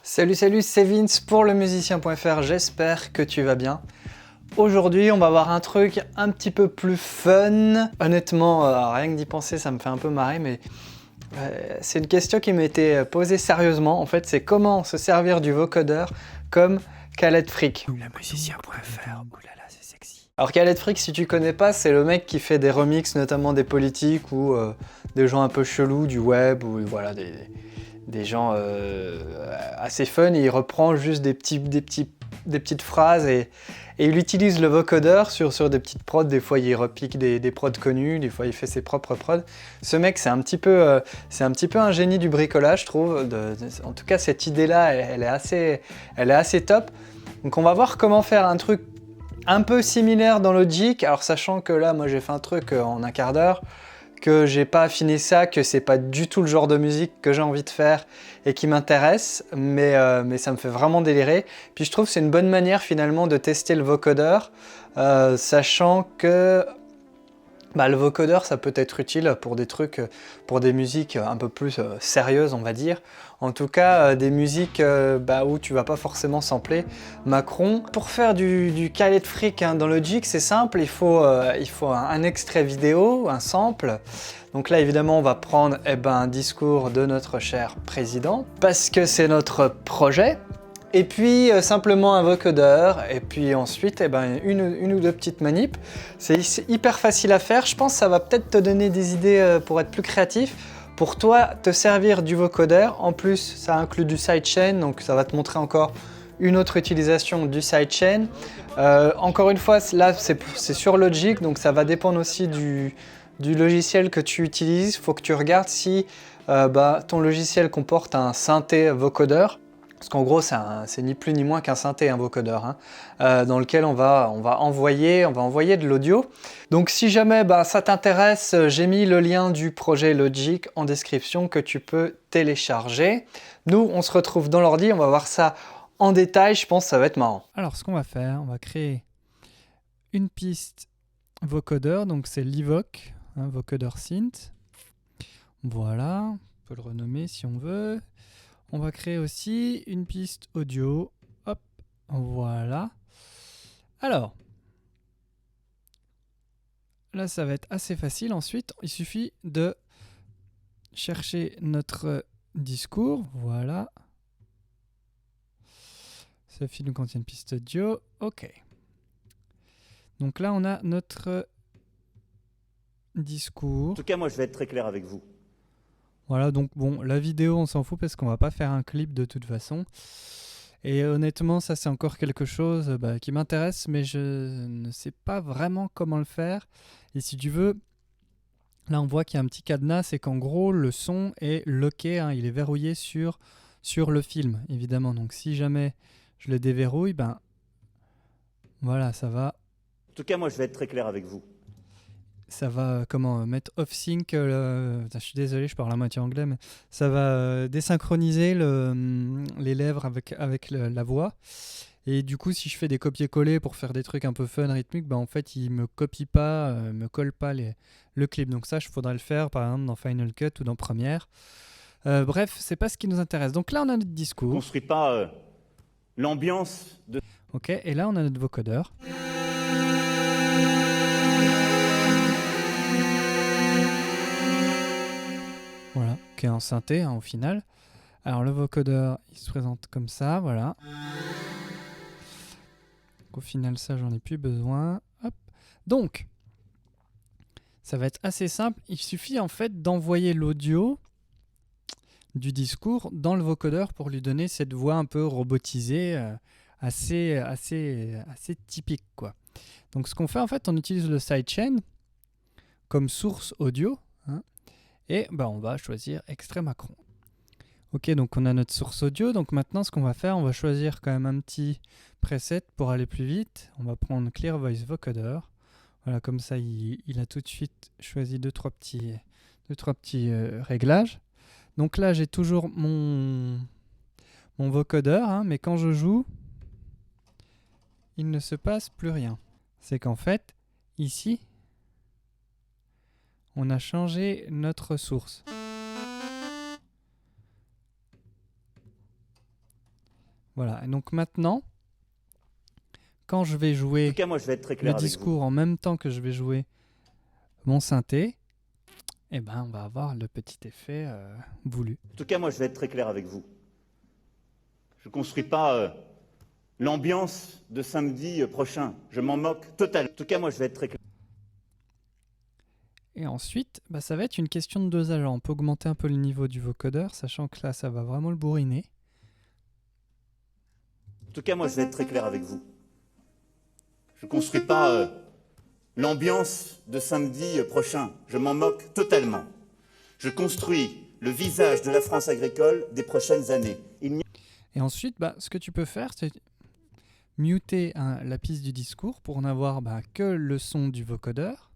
Salut, c'est Vince pour lemusicien.fr, j'espère que tu vas bien. Aujourd'hui, on va voir un truc un petit peu plus fun. Honnêtement, rien que d'y penser, ça me fait un peu marrer, mais c'est une question qui m'a été posée sérieusement. En fait, c'est comment se servir du vocodeur comme Khaled Freak. Lemusicien.fr, oulala, c'est sexy. Alors Khaled Freak, si tu connais pas, c'est le mec qui fait des remixes, notamment des politiques ou des gens un peu chelous du web, ou voilà, des gens assez fun, et il reprend juste des petites phrases et il utilise le vocodeur sur des petites prods. Des fois il repique des prods connus, des fois il fait ses propres prods. Ce mec c'est un petit peu un génie du bricolage, je trouve. En tout cas cette idée là elle est assez top. Donc on va voir comment faire un truc un peu similaire dans Logic. Alors sachant que là moi j'ai fait un truc en un quart d'heure, que j'ai pas affiné ça, que c'est pas du tout le genre de musique que j'ai envie de faire et qui m'intéresse, mais ça me fait vraiment délirer. Puis je trouve que c'est une bonne manière finalement de tester le vocodeur, sachant que le vocodeur ça peut être utile pour des trucs, pour des musiques un peu plus sérieuses on va dire. En tout cas des musiques où tu vas pas forcément sampler Macron. Pour faire du Khaled Freak dans Logic, c'est simple, il faut un extrait vidéo, un sample. Donc là évidemment on va prendre un discours de notre cher président, parce que c'est notre projet. Et puis simplement un vocodeur, et puis ensuite une ou deux petites manips. C'est hyper facile à faire, je pense que ça va peut-être te donner des idées pour être plus créatif. Pour toi, te servir du vocodeur, en plus ça inclut du sidechain, donc ça va te montrer encore une autre utilisation du sidechain. Encore une fois, là c'est sur Logic, donc ça va dépendre aussi du logiciel que tu utilises. Il faut que tu regardes si ton logiciel comporte un synthé vocodeur. Parce qu'en gros, c'est ni plus ni moins qu'un synthé, un vocodeur, dans lequel on va envoyer de l'audio. Donc si jamais ça t'intéresse, j'ai mis le lien du projet Logic en description que tu peux télécharger. Nous, on se retrouve dans l'ordi, on va voir ça en détail, je pense que ça va être marrant. Alors, ce qu'on va faire, on va créer une piste vocodeur, donc c'est l'Evoke, vocodeur synth. Voilà, on peut le renommer si on veut. On va créer aussi une piste audio. Hop, voilà. Alors, là, ça va être assez facile. Ensuite, il suffit de chercher notre discours. Voilà. Ce film contient une piste audio. OK. Donc là, on a notre discours. En tout cas, moi, je vais être très clair avec vous. Voilà, donc bon, la vidéo, on s'en fout parce qu'on va pas faire un clip de toute façon. Et honnêtement, ça, c'est encore quelque chose qui m'intéresse, mais je ne sais pas vraiment comment le faire. Et si tu veux, là, on voit qu'il y a un petit cadenas, c'est qu'en gros, le son est locké, il est verrouillé sur le film, évidemment. Donc si jamais je le déverrouille, voilà, ça va. En tout cas, moi, je vais être très clair avec vous. Ça va mettre off-sync, je suis désolé, je parle à moitié anglais, mais ça va désynchroniser les lèvres avec la voix. Et du coup, si je fais des copier-coller pour faire des trucs un peu fun, rythmiques, en fait, il me copie pas, me colle pas le clip. Donc ça, il faudrait le faire, par exemple, dans Final Cut ou dans Premiere. Bref, c'est pas ce qui nous intéresse. Donc là, on a notre discours. On ne construit pas l'ambiance de... Ok, et là, on a notre vocodeur. Voilà, qui est en synthé au final. Alors le vocodeur, il se présente comme ça, voilà. Au final, ça, j'en ai plus besoin. Hop. Donc, ça va être assez simple. Il suffit en fait d'envoyer l'audio du discours dans le vocodeur pour lui donner cette voix un peu robotisée, assez typique, quoi. Donc ce qu'on fait en fait, on utilise le sidechain comme source audio, et on va choisir extrait Macron. Ok, donc on a notre source audio. Donc maintenant, ce qu'on va faire, on va choisir quand même un petit preset pour aller plus vite. On va prendre Clear Voice Vocoder. Voilà, comme ça, il a tout de suite choisi deux, trois petits réglages. Donc là, j'ai toujours mon vocodeur, mais quand je joue, il ne se passe plus rien. C'est qu'en fait, ici, on a changé notre source. Voilà. Et donc maintenant, quand je vais En jouer tout cas, moi, je vais être très le clair avec vous. discours en même temps que je vais jouer mon synthé, eh ben, on va avoir le petit effet voulu. En tout cas, moi, je vais être très clair avec vous. Je ne construis pas l'ambiance de samedi prochain. Je m'en moque totalement. En tout cas, moi, je vais être très clair. Et ensuite, bah, ça va être une question de dosage. Alors, on peut augmenter un peu le niveau du vocodeur, sachant que là, ça va vraiment le bourriner. En tout cas, moi, je vais être très clair avec vous. Je ne construis pas l'ambiance de samedi prochain. Je m'en moque totalement. Je construis le visage de la France agricole des prochaines années. Il n'y a Et ensuite, bah, ce que tu peux faire, c'est muter la piste du discours pour n'avoir que le son du vocodeur.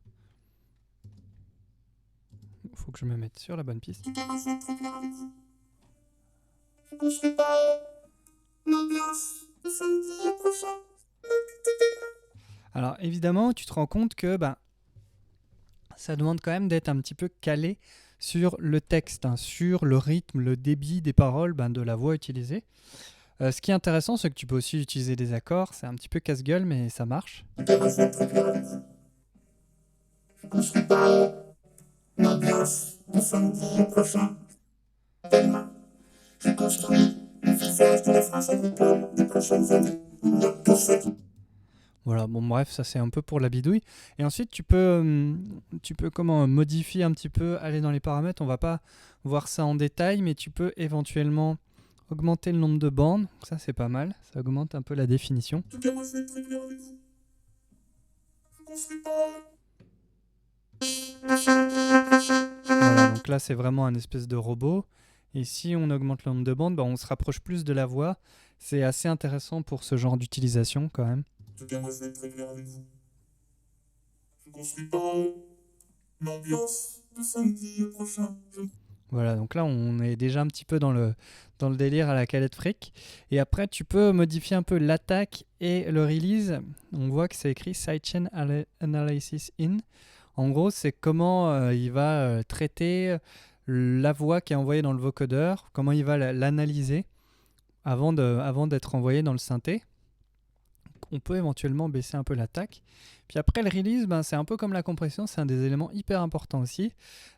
Il faut que je me mette sur la bonne piste. En tout cas, moi, je vais être très clair avec vous. Je ne construis pas l'ambiance de samedi prochain. Alors évidemment, tu te rends compte que ça demande quand même d'être un petit peu calé sur le texte, hein, sur le rythme, le débit des paroles, de la voix utilisée. Ce qui est intéressant, c'est que tu peux aussi utiliser des accords. C'est un petit peu casse-gueule, mais ça marche. En tout cas, moi, je vais être très clair avec vous. Je ne construis pas l'ambiance de samedi prochain. Tellement. Je construis le visage de la France agricole des prochaines années. Il n'y a que ça qui... Voilà, bon bref, ça c'est un peu pour la bidouille. Et ensuite, tu peux modifier un petit peu, aller dans les paramètres. On va pas voir ça en détail, mais tu peux éventuellement augmenter le nombre de bandes. Ça c'est pas mal, ça augmente un peu la définition. En tout cas, moi, je vais être très clair avec vous. Je ne construis pas... Voilà, donc là c'est vraiment un espèce de robot. Et si on augmente le nombre de bandes, on se rapproche plus de la voix. C'est assez intéressant pour ce genre d'utilisation quand même. En tout cas, moi, je vais être très clair avec vous. Je ne construis pas l'ambiance de samedi prochain. Voilà, donc là on est déjà un petit peu dans le délire à la calette fric. Et après tu peux modifier un peu l'attaque et le release. On voit que c'est écrit Sidechain Analysis In. En gros, c'est comment il va traiter la voix qui est envoyée dans le vocodeur, comment il va l'analyser avant d'être envoyé dans le synthé. On peut éventuellement baisser un peu l'attaque. Puis après le release, c'est un peu comme la compression, c'est un des éléments hyper importants aussi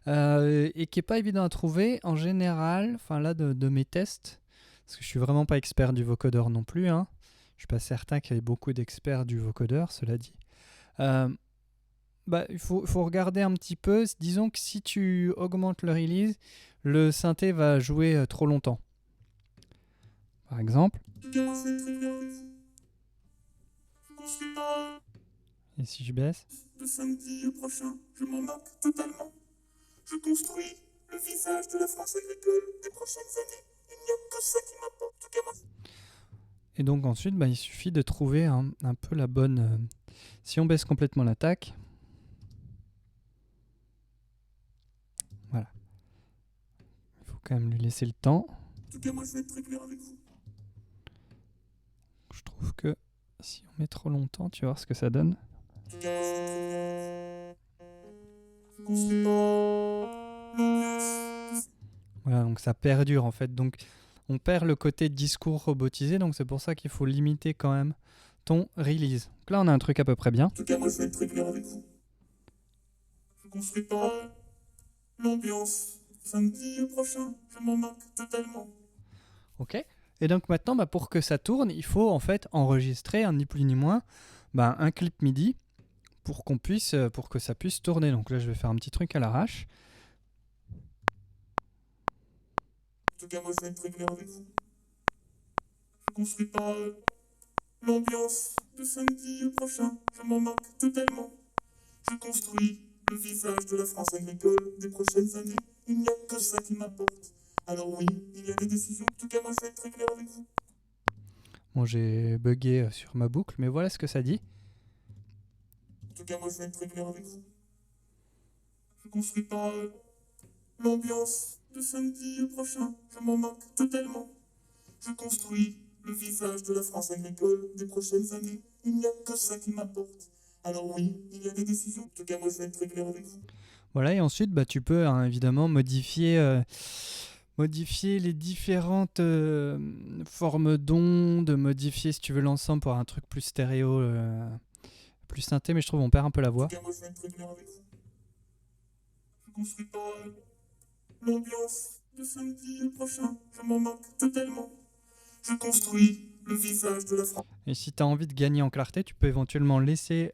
et qui n'est pas évident à trouver. En général, de mes tests, parce que je suis vraiment pas expert du vocodeur non plus, hein. Je suis pas certain qu'il y ait beaucoup d'experts du vocodeur, cela dit. Il faut regarder un petit peu. Disons que si tu augmentes le release, le synthé va jouer trop longtemps. Par exemple. Et si je baisse? Le samedi prochain, je m'en moque totalement. Je construis le visage de la France agricole des prochaines années. Il n'y a que ça qui m'apporte. En tout cas, moi... Et donc ensuite, il suffit de trouver un peu la bonne... Si on baisse complètement l'attaque... Voilà. Il faut quand même lui laisser le temps. En tout cas, moi, je vais être très clair avec vous. Je trouve que si on met trop longtemps, tu vas voir ce que ça donne. En tout cas, moi, je vais être très clair. Je construis pas l'ambiance. Voilà, donc ça perdure en fait. Donc on perd le côté discours robotisé, donc c'est pour ça qu'il faut limiter quand même ton release. Donc là, on a un truc à peu près bien. En tout cas, moi, je vais être très clair avec vous. Je construis pas l'ambiance. Samedi prochain, je m'en moque totalement. Ok. Et donc maintenant, pour que ça tourne, il faut en fait enregistrer, ni plus ni moins, un clip MIDI pour que ça puisse tourner. Donc là, je vais faire un petit truc à l'arrache. En tout cas, moi, je vais être très clair avec vous. Je construis pas l'ambiance de samedi prochain. Je m'en moque totalement. Je construis le visage de la France agricole des prochaines années. Il n'y a que ça qui m'apporte. Alors oui, il y a des décisions. En tout cas, moi, je vais être très clair avec vous. Bon, j'ai bugué sur ma boucle, mais voilà ce que ça dit. En tout cas, moi, je vais être très clair avec vous. Je construis pas l'ambiance de samedi prochain. Je m'en moque totalement. Je construis le visage de la France agricole des prochaines années. Il n'y a que ça qui m'apporte. Alors oui, il y a des décisions. En tout cas, moi, je vais être très clair avec vous. Voilà, et ensuite, tu peux évidemment modifier modifier les différentes formes d'ondes, modifier si tu veux l'ensemble pour un truc plus stéréo, plus synthé, mais je trouve on perd un peu la voix. En tout cas, moi, je vais être très clair avec vous. Je construis pas l'ambiance de samedi prochain. Je m'en moque totalement. Je construis le visage de la France. Et si tu as envie de gagner en clarté, tu peux éventuellement laisser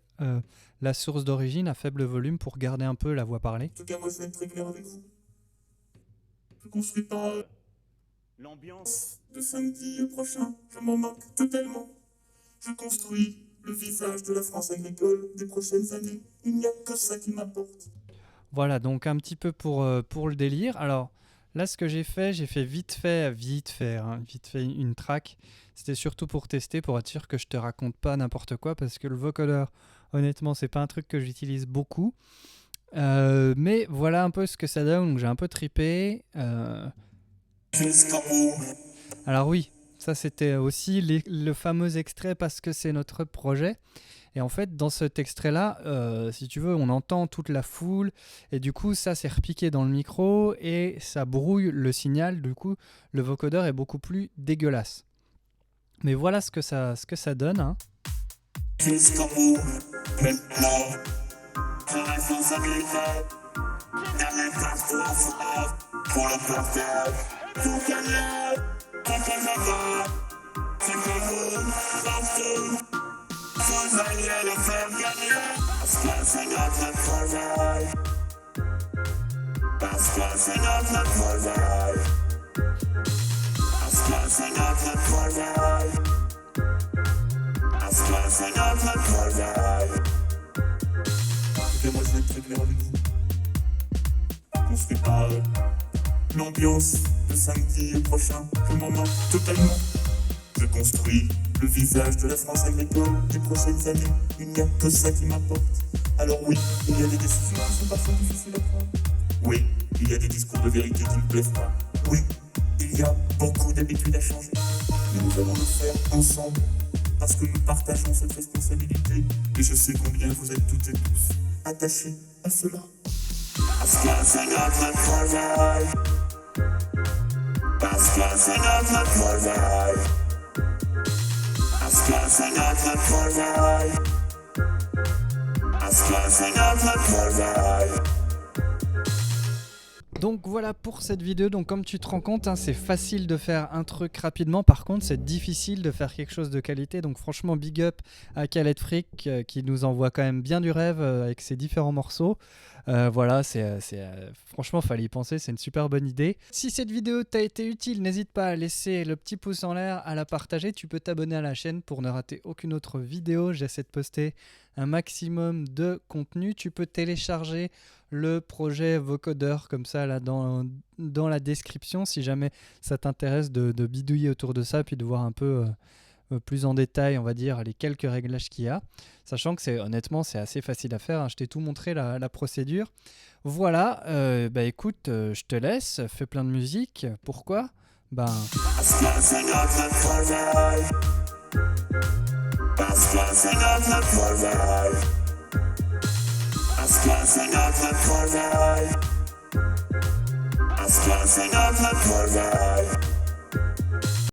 la source d'origine à faible volume pour garder un peu la voix parlée. En tout cas, moi, je vais être très clair avec vous. Je construis pas L'ambiance de samedi prochain. Je m'en moque totalement. Je construis le visage de la France agricole des prochaines années. Il n'y a que ça qui m'importe. Voilà, donc un petit peu pour le délire. Alors là, ce que j'ai fait vite fait une track. C'était surtout pour tester, pour être sûr que je te raconte pas n'importe quoi, parce que le vocodeur, honnêtement, c'est pas un truc que j'utilise beaucoup. Mais voilà un peu ce que ça donne, donc j'ai un peu tripé. Alors oui, ça c'était aussi le fameux extrait parce que c'est notre projet. Et en fait, dans cet extrait-là, si tu veux, on entend toute la foule. Et du coup, ça s'est repiqué dans le micro et ça brouille le signal. Du coup, le vocodeur est beaucoup plus dégueulasse. Mais voilà ce que ça donne. Hein. Et moi, je vais être très clair avec vous. Je construis pas l'ambiance de samedi prochain. Je m'en moque totalement. Je construis le visage de la France agricole des prochaines années. Il n'y a que ça qui m'importe. Alors oui, il y a des décisions qui sont parfois difficiles à prendre. Oui, il y a des discours de vérité qui ne plaisent pas. Oui, il y a beaucoup d'habitudes à changer. Mais nous allons le faire ensemble. Parce que nous partageons cette responsabilité. Et je sais combien vous êtes toutes et tous attachés à cela. Parce que c'est notre travail. Parce que c'est notre travail. Parce que c'est notre travail. Parce que c'est notre travail. Donc voilà pour cette vidéo. Donc comme tu te rends compte, hein, c'est facile de faire un truc rapidement. Par contre, c'est difficile de faire quelque chose de qualité. Donc franchement, big up à Khaled Freak qui nous envoie quand même bien du rêve avec ses différents morceaux. Voilà, franchement, fallait y penser, c'est une super bonne idée. Si cette vidéo t'a été utile, n'hésite pas à laisser le petit pouce en l'air, à la partager. Tu peux t'abonner à la chaîne pour ne rater aucune autre vidéo. J'essaie de poster un maximum de contenu. Tu peux télécharger le projet vocodeur comme ça là dans la description si jamais ça t'intéresse de bidouiller autour de ça puis de voir un peu plus en détail, on va dire, les quelques réglages qu'il y a, sachant que honnêtement c'est assez facile à faire, hein. Je t'ai tout montré la procédure. Voilà, écoute, je te laisse, fais plein de musique. Pourquoi ? Parce que c'est notre travail. Parce que c'est notre travail. Parce que c'est notre travail. Parce que c'est notre travail.